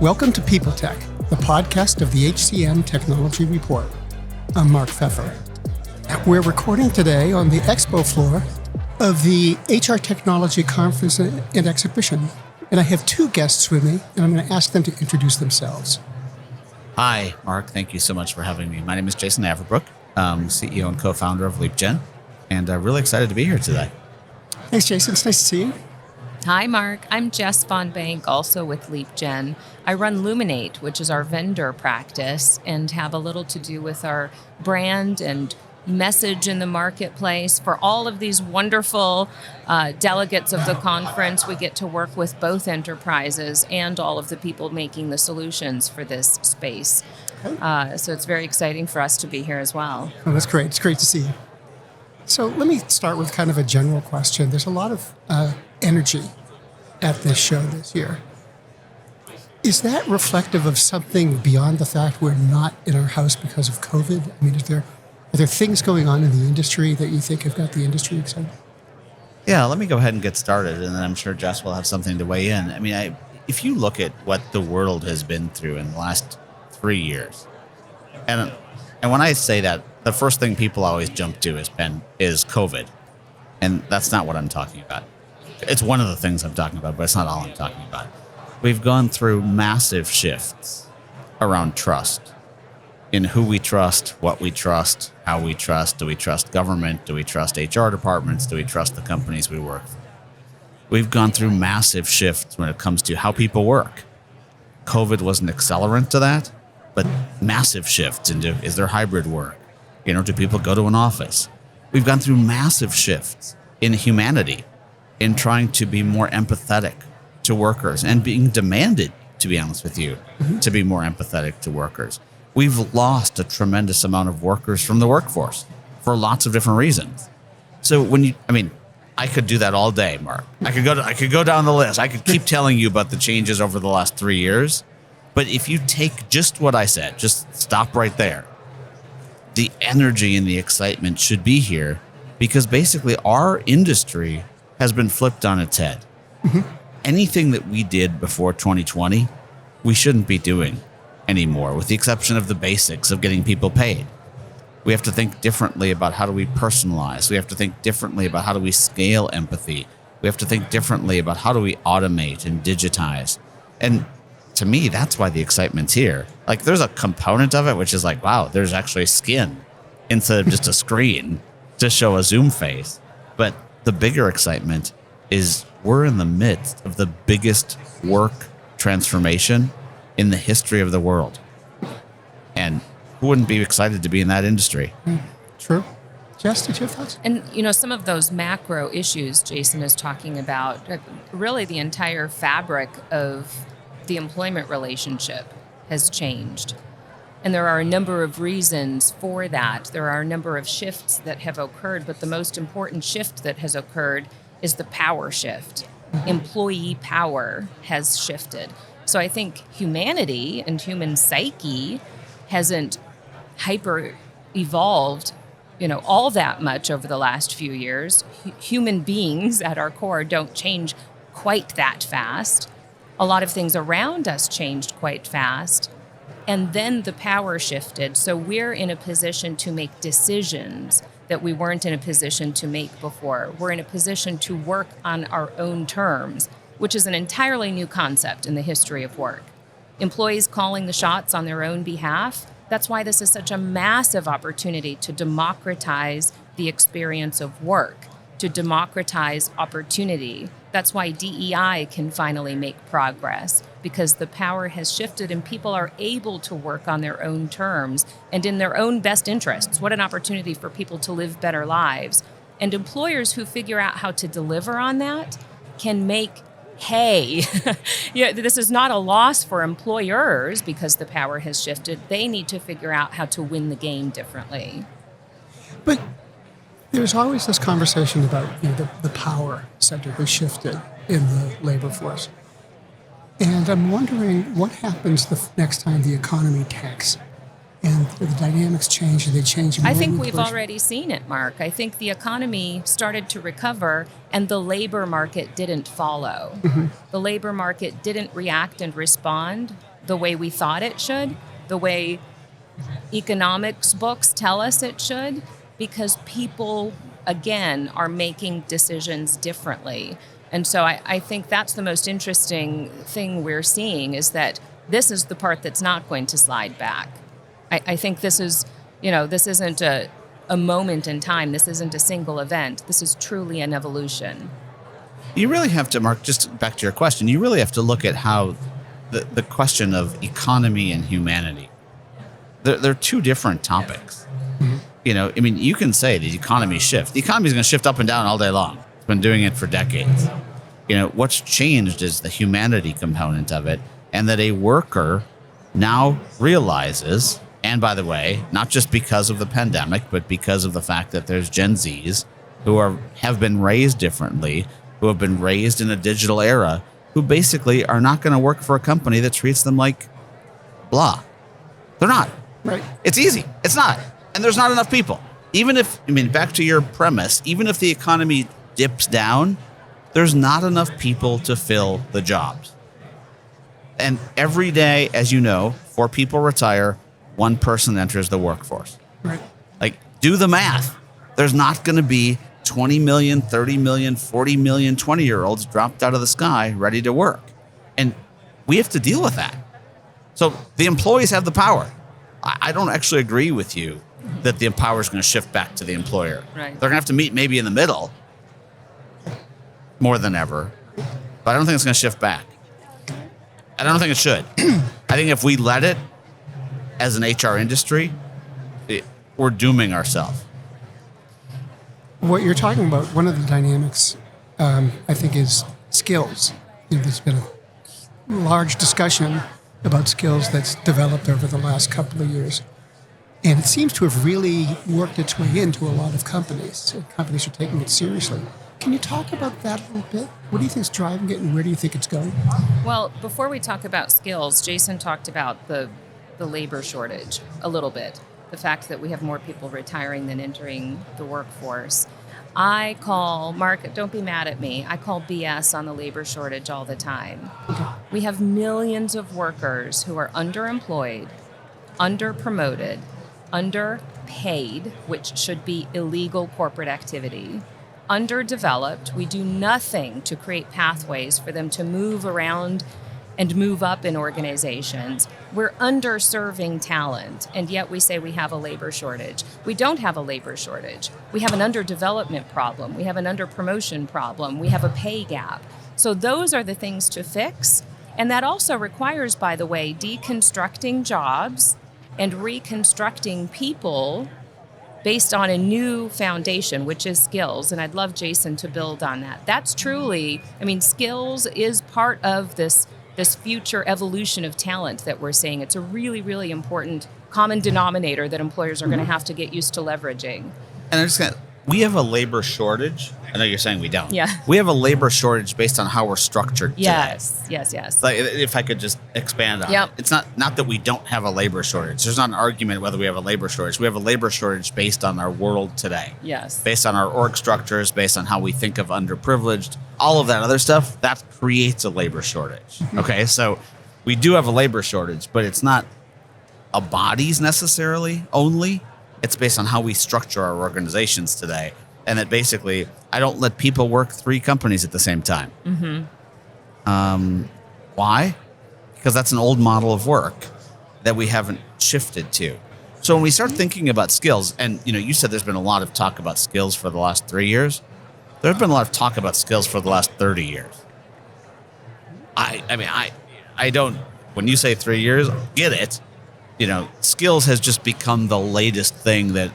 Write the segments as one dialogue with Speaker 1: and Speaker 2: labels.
Speaker 1: Welcome to People Tech, the podcast of the HCM Technology Report. I'm Mark Feffer. We're recording today on the expo floor of the HR Technology Conference and Exhibition. And I have two guests with me, and I'm going to ask them to introduce themselves.
Speaker 2: Hi, Mark. Thank you so much for having me. My name is Jason Averbook, CEO and co-founder of Leapgen, and I'm really excited to be here today.
Speaker 1: Thanks, Jason. It's nice to see you.
Speaker 3: Hi, Mark. I'm Jess Von Bank, also with Leapgen. I run Luminate, which is our vendor practice, and have a little to do with our brand and message in the marketplace. For all of these wonderful delegates of the conference, we get to work with both enterprises and all of the people making the solutions for this space. So it's very exciting for us to be here as well.
Speaker 1: Oh, that's great. It's great to see you. So let me start with kind of a general question. There's a lot of energy at this show this year. Is that reflective of something beyond the fact we're not in our house because of COVID? I mean, are there things going on in the industry that you think have got the industry excited?
Speaker 2: Yeah, let me go ahead and get started, and then I'm sure Jess will have something to weigh in. I mean, if you look at what the world has been through in the last 3 years, and when I say that, the first thing people always jump to is COVID, and that's not what I'm talking about. It's one of the things I'm talking about, but it's not all I'm talking about. We've gone through massive shifts around trust, in who we trust, what we trust, how we trust. Do we trust government? Do we trust HR departments? Do we trust the companies we work for? We've gone through massive shifts when it comes to how people work. COVID was an accelerant to that, but massive shifts into, is there hybrid work? Do people go to an office? We've gone through massive shifts in humanity, in trying to be more empathetic to workers and being demanded, to be honest with you, to be more empathetic to workers. We've lost a tremendous amount of workers from the workforce for lots of different reasons. So I could do that all day, Mark. I could go down the list. I could keep telling you about the changes over the last 3 years. But if you take just what I said, just stop right there. The energy and the excitement should be here because basically our industry has been flipped on its head. Anything that we did before 2020, we shouldn't be doing anymore, with the exception of the basics of getting people paid. We have to think differently about how do we personalize. We have to think differently about how do we scale empathy. We have to think differently about how do we automate and digitize. And to me, that's why the excitement's here. Like, there's a component of it which is like, wow, there's actually skin instead of just a screen to show a Zoom face. But the bigger excitement is we're in the midst of the biggest work transformation in the history of the world. And who wouldn't be excited to be in that industry?
Speaker 1: True. Jess, did you have thoughts?
Speaker 3: And, some of those macro issues Jason is talking about, really the entire fabric of the employment relationship has changed. And there are a number of reasons for that. There are a number of shifts that have occurred, but the most important shift that has occurred is the power shift. Employee power has shifted. So I think humanity and human psyche hasn't hyper evolved, all that much over the last few years. Human beings at our core don't change quite that fast. A lot of things around us changed quite fast. And then the power shifted. So we're in a position to make decisions that we weren't in a position to make before. We're in a position to work on our own terms, which is an entirely new concept in the history of work. Employees calling the shots on their own behalf. That's why this is such a massive opportunity to democratize the experience of work, to democratize opportunity. That's why DEI can finally make progress, because the power has shifted and people are able to work on their own terms and in their own best interests. What an opportunity for people to live better lives. And employers who figure out how to deliver on that can make hay. This is not a loss for employers because the power has shifted. They need to figure out how to win the game differently.
Speaker 1: But there's always this conversation about the power center has shifted in the labor force. And I'm wondering what happens the next time the economy tanks and the dynamics change and they change.
Speaker 3: I think we've already seen it, Mark. I think the economy started to recover and the labor market didn't follow. The labor market didn't react and respond the way we thought it should, the way economics books tell us it should, because people, again, are making decisions differently. And so I think that's the most interesting thing we're seeing, is that this is the part that's not going to slide back. I think this is, this isn't a moment in time. This isn't a single event. This is truly an evolution.
Speaker 2: You really have to, Mark, just back to your question, you really have to look at how the question of economy and humanity, they're two different topics. Mm-hmm. You can say the economy shift. The economy is going to shift up and down all day long. It's been doing it for decades. What's changed is the humanity component of it, and that a worker now realizes, and by the way, not just because of the pandemic, but because of the fact that there's Gen Zs who have been raised differently, who have been raised in a digital era, who basically are not going to work for a company that treats them like blah. They're not.
Speaker 1: Right.
Speaker 2: It's easy. It's not. And there's not enough people. Even if, back to your premise, even if the economy dips down, there's not enough people to fill the jobs. And every day, as you know, 4 people retire, 1 person enters the workforce.
Speaker 1: Right.
Speaker 2: Like, do the math. There's not going to be 20 million, 30 million, 40 million 20-year-olds dropped out of the sky ready to work. And we have to deal with that. So the employees have the power. I don't actually agree with you that the power is going to shift back to the employer.
Speaker 3: Right.
Speaker 2: They're going to have to meet maybe in the middle more than ever, but I don't think it's going to shift back. I don't think it should. I think if we let it as an HR industry, we're dooming ourselves.
Speaker 1: What you're talking about, one of the dynamics, I think, is skills. There's been a large discussion about skills that's developed over the last couple of years. And it seems to have really worked its way into a lot of companies. Companies are taking it seriously. Can you talk about that a little bit? What do you think is driving it, and where do you think it's going?
Speaker 3: Well, before we talk about skills, Jason talked about the labor shortage a little bit. The fact that we have more people retiring than entering the workforce. I call, Mark, don't be mad at me, I call BS on the labor shortage all the time.
Speaker 1: Okay.
Speaker 3: We have millions of workers who are underemployed, underpromoted, underpaid, which should be illegal corporate activity, underdeveloped. We do nothing to create pathways for them to move around and move up in organizations. We're underserving talent, and yet we say we have a labor shortage. We don't have a labor shortage. We have an underdevelopment problem. We have an underpromotion problem. We have a pay gap. So those are the things to fix. And that also requires, by the way, deconstructing jobs and reconstructing people based on a new foundation, which is skills. And I'd love Jason to build on that. That's truly, skills is part of this future evolution of talent that we're seeing. It's a really, really important common denominator that employers are going to have to get used to leveraging.
Speaker 2: And we have a labor shortage. I know you're saying we don't.
Speaker 3: Yeah.
Speaker 2: We have a labor shortage based on how we're structured today.
Speaker 3: Yes.
Speaker 2: Like, if I could just expand on
Speaker 3: Yep.
Speaker 2: it. It's not that we don't have a labor shortage. There's not an argument whether we have a labor shortage. We have a labor shortage based on our world today.
Speaker 3: Yes.
Speaker 2: Based on our org structures, based on how we think of underprivileged, all of that other stuff, that creates a labor shortage. Okay, so we do have a labor shortage, but it's not a bodies necessarily only. It's based on how we structure our organizations today. And that basically, I don't let people work 3 companies at the same time. Why? Because that's an old model of work that we haven't shifted to. So when we start thinking about skills, and you said there's been a lot of talk about skills for the last 3 years. There's been a lot of talk about skills for the last 30 years. I don't, when you say 3 years, get it. Skills has just become the latest thing that,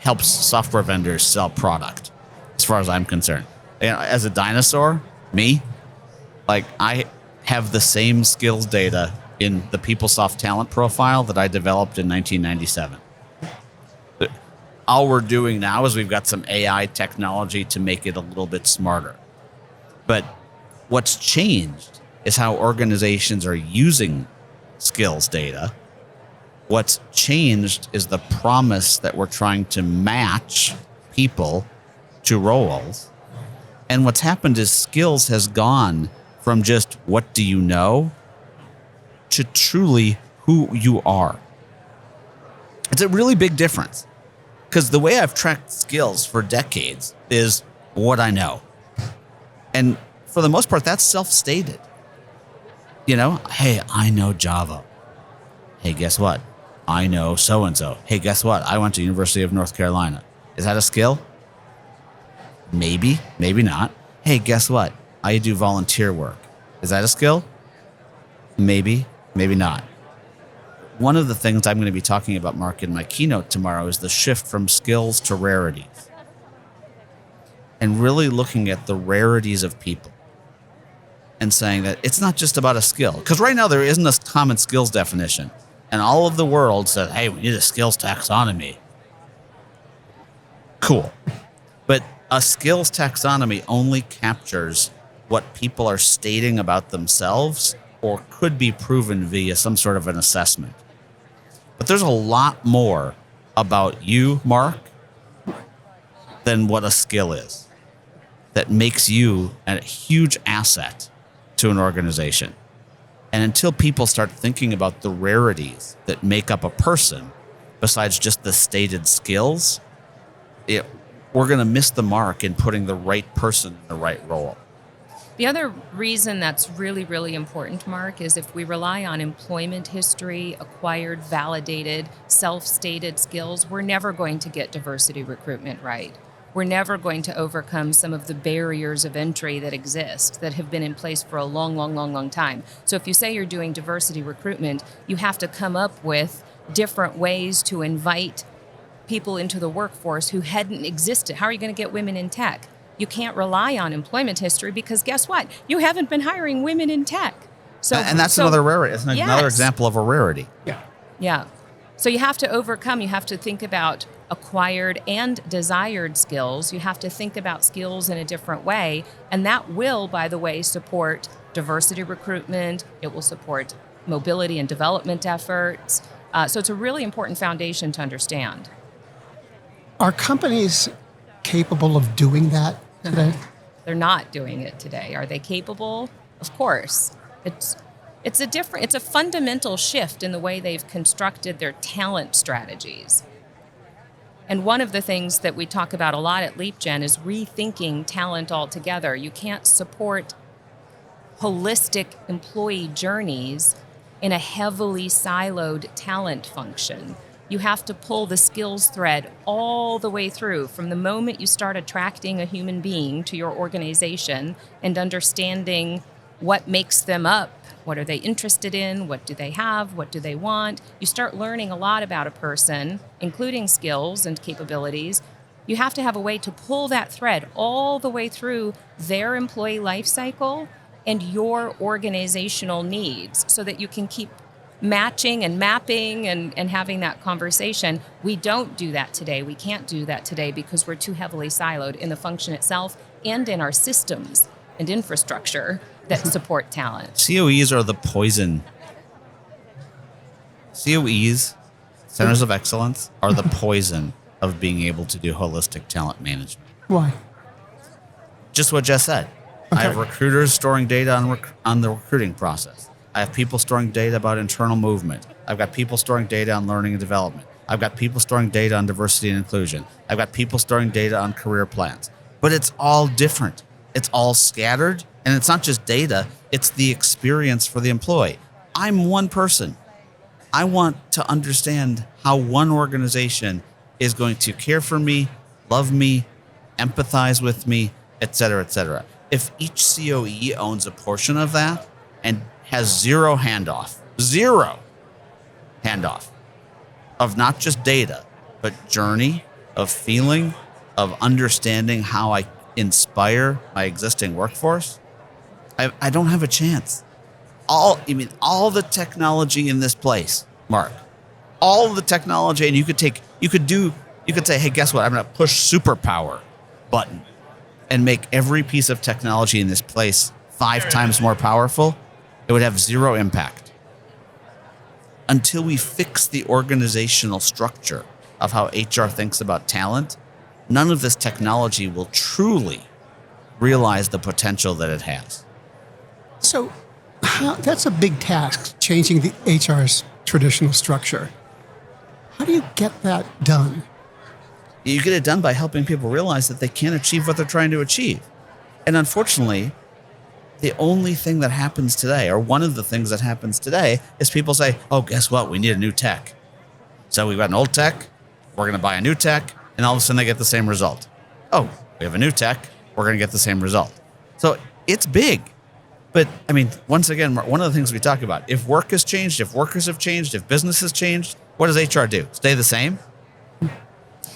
Speaker 2: helps software vendors sell product, as far as I'm concerned. As a dinosaur, I have the same skills data in the PeopleSoft talent profile that I developed in 1997. All we're doing now is we've got some AI technology to make it a little bit smarter. But what's changed is how organizations are using skills data. What's changed is the promise that we're trying to match people to roles. And what's happened is skills has gone from just what do you know to truly who you are. It's a really big difference, because the way I've tracked skills for decades is what I know. And for the most part, that's self-stated. You know, hey, I know Java. Hey, guess what? I know so-and-so. Hey, guess what? I went to University of North Carolina. Is that a skill? Maybe, maybe not. Hey, guess what? I do volunteer work. Is that a skill? Maybe, maybe not. One of the things I'm going to be talking about, Mark, in my keynote tomorrow is the shift from skills to rarities. And really looking at the rarities of people and saying that it's not just about a skill. Because right now there isn't a common skills definition. And all of the world said, hey, we need a skills taxonomy. Cool. But a skills taxonomy only captures what people are stating about themselves or could be proven via some sort of an assessment. But there's a lot more about you, Mark, than what a skill is that makes you a huge asset to an organization. And until people start thinking about the rarities that make up a person, besides just the stated skills, we're going to miss the mark in putting the right person in the right role.
Speaker 3: The other reason that's really, really important, Mark, is if we rely on employment history, acquired, validated, self-stated skills, we're never going to get diversity recruitment right. We're never going to overcome some of the barriers of entry that exist, that have been in place for a long, long, long, long time. So if you say you're doing diversity recruitment, you have to come up with different ways to invite people into the workforce who hadn't existed. How are you going to get women in tech? You can't rely on employment history because guess what? You haven't been hiring women in tech.
Speaker 2: And that's another rarity. It's another example of a rarity.
Speaker 3: Yeah. So you have to overcome, you have to think about acquired and desired skills. You have to think about skills in a different way. And that will, by the way, support diversity recruitment. It will support mobility and development efforts. So it's a really important foundation to understand.
Speaker 1: Are companies capable of doing that today?
Speaker 3: They're not doing it today. Are they capable? Of course. It's a fundamental shift in the way they've constructed their talent strategies. And one of the things that we talk about a lot at Leapgen is rethinking talent altogether. You can't support holistic employee journeys in a heavily siloed talent function. You have to pull the skills thread all the way through from the moment you start attracting a human being to your organization and understanding what makes them up. What are they interested in? What do they have? What do they want? You start learning a lot about a person, including skills and capabilities. You have to have a way to pull that thread all the way through their employee life cycle and your organizational needs so that you can keep matching and mapping and having that conversation. We don't do that today. We can't do that today because we're too heavily siloed in the function itself and in our systems and infrastructure that support talent.
Speaker 2: COEs are the poison. COEs, Centers of Excellence, are the poison of being able to do holistic talent management.
Speaker 1: Why?
Speaker 2: Just what Jess said.
Speaker 1: Okay.
Speaker 2: I have recruiters storing data on the recruiting process. I have people storing data about internal movement. I've got people storing data on learning and development. I've got people storing data on diversity and inclusion. I've got people storing data on career plans. But it's all different. It's all scattered. And it's not just data, it's the experience for the employee. I'm one person. I want to understand how one organization is going to care for me, love me, empathize with me, et cetera, et cetera. If each COE owns a portion of that and has zero handoff of not just data, but journey, of feeling, of understanding how I inspire my existing workforce, I don't have a chance. All the technology in this place, Mark, all the technology, and you could say, hey, guess what? I'm going to push superpower button and make every piece of technology in this place 5 times more powerful. It would have zero impact until we fix the organizational structure of how HR thinks about talent. None of this technology will truly realize the potential that it has.
Speaker 1: So That's a big task, changing the HR's traditional structure. How do you get that done?
Speaker 2: You get it done by helping people realize that they can't achieve what they're trying to achieve. And unfortunately, the only thing that happens today, or one of the things that happens today, is people say, oh, guess what? We need a new tech. So we've got an old tech, we're going to buy a new tech, and all of a sudden they get the same result. Oh, we have a new tech, we're going to get the same result. So it's big. But I mean, once again, one of the things we talk about, if work has changed, if workers have changed, if business has changed, what does HR do? Stay the same?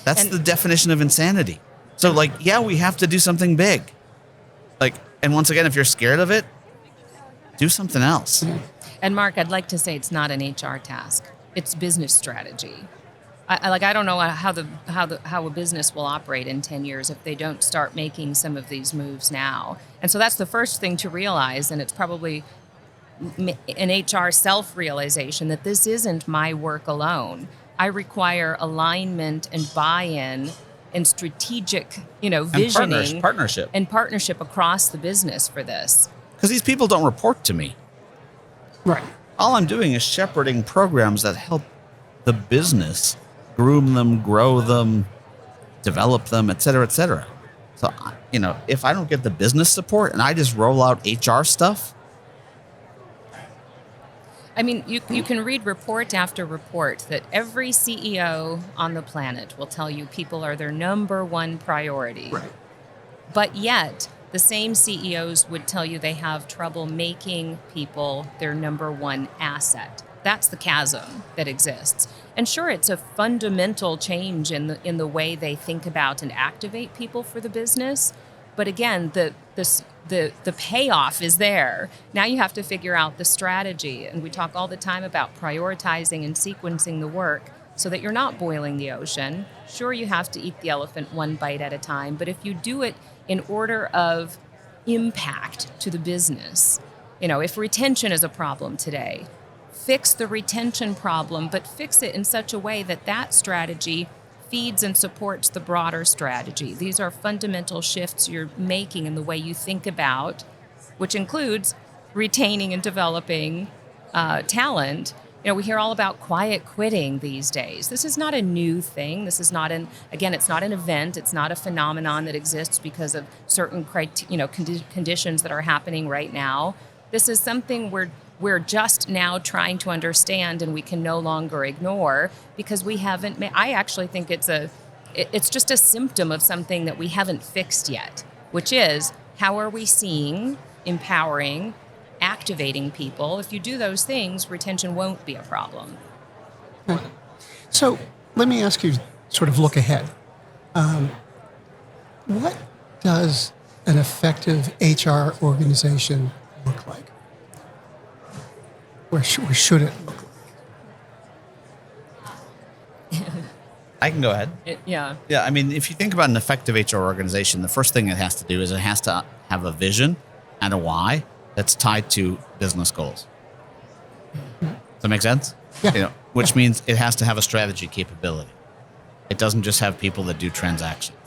Speaker 2: That's the definition of insanity. So like, yeah, we have to do something big. Like, and once again, if you're scared of it, do something else.
Speaker 3: And Mark, I'd like to say it's not an HR task. It's business strategy. I don't know how a business will operate in 10 years if they don't start making some of these moves now. And so that's the first thing to realize, and it's probably an HR self-realization that this isn't my work alone. I require alignment and buy-in and strategic, visioning
Speaker 2: and partnership
Speaker 3: across the business for this.
Speaker 2: Because these people don't report to me.
Speaker 1: Right.
Speaker 2: All I'm doing is shepherding programs that help the business groom them, grow them, develop them, et cetera, et cetera. So, if I don't get the business support and I just roll out HR stuff.
Speaker 3: I mean, you can read report after report that every CEO on the planet will tell you people are their number one priority.
Speaker 1: Right.
Speaker 3: But yet, the same CEOs would tell you they have trouble making people their number one asset. That's the chasm that exists. And sure, it's a fundamental change in the way they think about and activate people for the business. But again, the payoff is there. Now you have to figure out the strategy. And we talk all the time about prioritizing and sequencing the work so that you're not boiling the ocean. Sure, you have to eat the elephant one bite at a time. But if you do it in order of impact to the business, if retention is a problem today, fix the retention problem, but fix it in such a way that strategy feeds and supports the broader strategy. These are fundamental shifts you're making in the way you think about, which includes retaining and developing talent. We hear all about quiet quitting these days. This is not a new thing. This is not it's not an event. It's not a phenomenon that exists because of certain conditions that are happening right now. This is something we're just now trying to understand, and we can no longer ignore because we haven't. I actually think it's just a symptom of something that we haven't fixed yet, which is how are we seeing, empowering, activating people? If you do those things, retention won't be a problem.
Speaker 1: So let me ask you, sort of look ahead. What does an effective HR organization look like? Where should it look like?
Speaker 2: I can go ahead.
Speaker 3: Yeah.
Speaker 2: Yeah, I mean, if you think about an effective HR organization, the first thing it has to do is it has to have a vision and a why that's tied to business goals. Does that make sense?
Speaker 1: Yeah.
Speaker 2: Which means it has to have a strategy capability. It doesn't just have people that do transactions.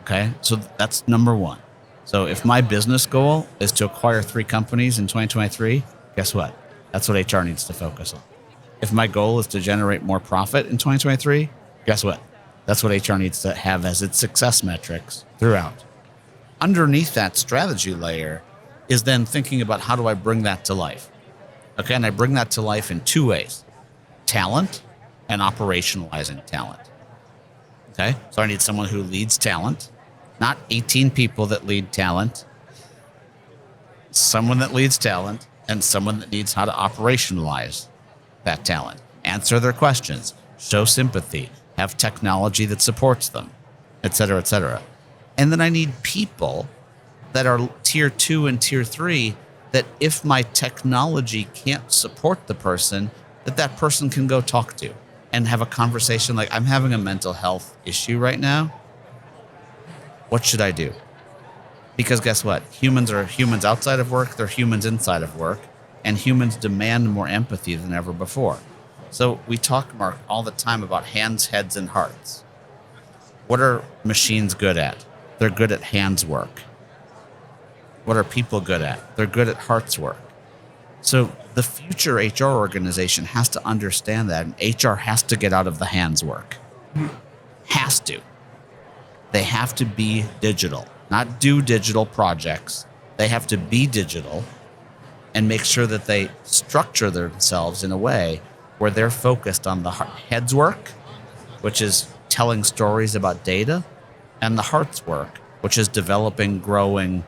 Speaker 2: Okay? So that's number one. So if my business goal is to acquire 3 companies in 2023, guess what? That's what HR needs to focus on. If my goal is to generate more profit in 2023, guess what? That's what HR needs to have as its success metrics throughout. Underneath that strategy layer is then thinking about how do I bring that to life? Okay, and I bring that to life in 2 ways: talent and operationalizing talent. Okay, so I need someone who leads talent, not 18 people that lead talent, someone that leads talent, and someone that needs how to operationalize that talent, answer their questions, show sympathy, have technology that supports them, et cetera, et cetera. And then I need people that are tier 2 and tier 3 that if my technology can't support the person, that person can go talk to and have a conversation like, I'm having a mental health issue right now. What should I do? Because guess what? Humans are humans outside of work. They're humans inside of work. And humans demand more empathy than ever before. So we talk, Mark, all the time about hands, heads, and hearts. What are machines good at? They're good at hands work. What are people good at? They're good at hearts work. So the future HR organization has to understand that, and HR has to get out of the hands work. Has to. They have to be digital, not do digital projects. They have to be digital and make sure that they structure themselves in a way where they're focused on the heads work, which is telling stories about data, and the hearts work, which is developing, growing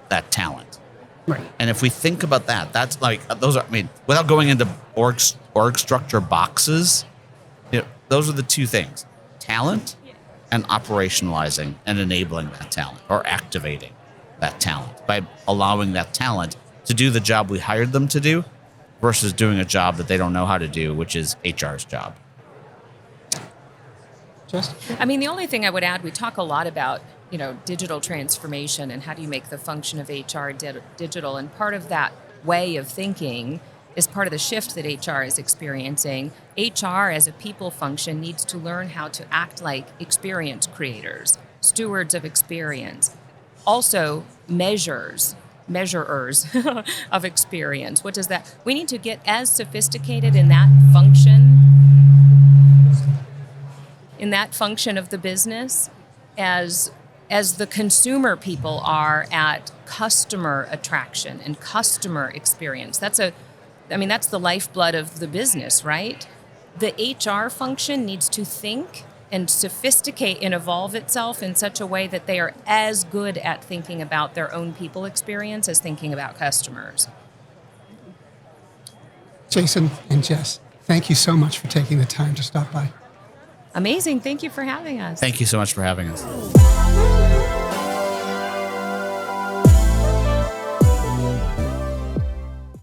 Speaker 2: that talent.
Speaker 1: Right.
Speaker 2: And if we think about that, that's like, those are, I mean, without going into org structure boxes, those are the two things: talent and operationalizing and enabling that talent, or activating that talent by allowing that talent to do the job we hired them to do versus doing a job that they don't know how to do, which is HR's job.
Speaker 1: Just
Speaker 3: I mean, the only thing I would add, we talk a lot about, digital transformation and how do you make the function of HR digital. And part of that way of thinking is part of the shift that HR is experiencing. HR as a people function needs to learn how to act like experience creators, stewards of experience, also measurers of experience. What does that? We need to get as sophisticated in that function of the business as the consumer people are at customer attraction and customer experience. That's the lifeblood of the business, right? The HR function needs to think and sophisticate and evolve itself in such a way that they are as good at thinking about their own people experience as thinking about customers.
Speaker 1: Jason and Jess, thank you so much for taking the time to stop by.
Speaker 3: Amazing. Thank you for having us.
Speaker 2: Thank you so much for having us.